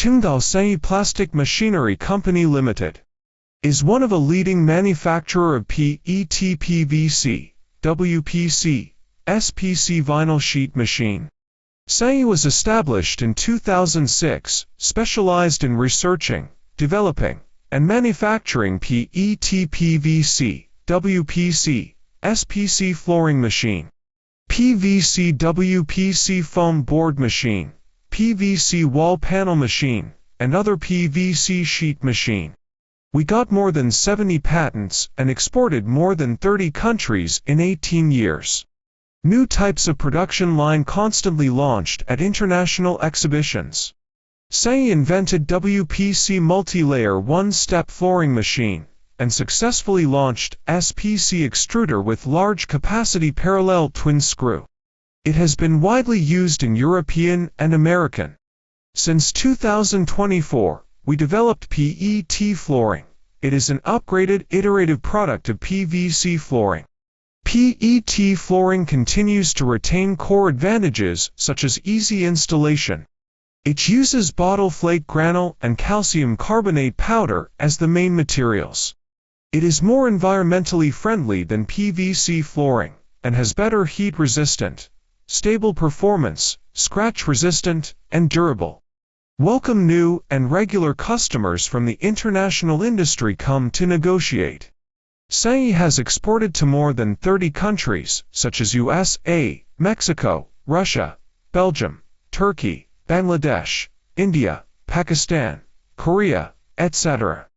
Qingdao SANYI Plastic Machinery Company Limited is one of a leading manufacturer of PET PVC, WPC, SPC vinyl sheet machine. SANYI was established in 2006, specialized in researching, developing, and manufacturing PET PVC, WPC, SPC flooring machine, PVC WPC foam board machine, PVC wall panel machine, and other PVC sheet machine. We got more than 70 patents and exported more than 30 countries in 18 years. New types of production line constantly launched at international exhibitions. SANYI invented WPC multi-layer one-step flooring machine and successfully launched SPC extruder with large capacity parallel twin screw. It has been widely used in European and American. Since 2024, we developed PET flooring. It is an upgraded, iterative product of PVC flooring. PET flooring continues to retain core advantages such as easy installation. It uses bottle flake granule and calcium carbonate powder as the main materials. It is more environmentally friendly than PVC flooring and has better heat-resistant, stable performance, scratch-resistant, and durable. Welcome new and regular customers from the international industry come to negotiate. SANYI has exported to more than 30 countries such as USA, Mexico, Russia, Belgium, Turkey, Bangladesh, India, Pakistan, Korea, etc.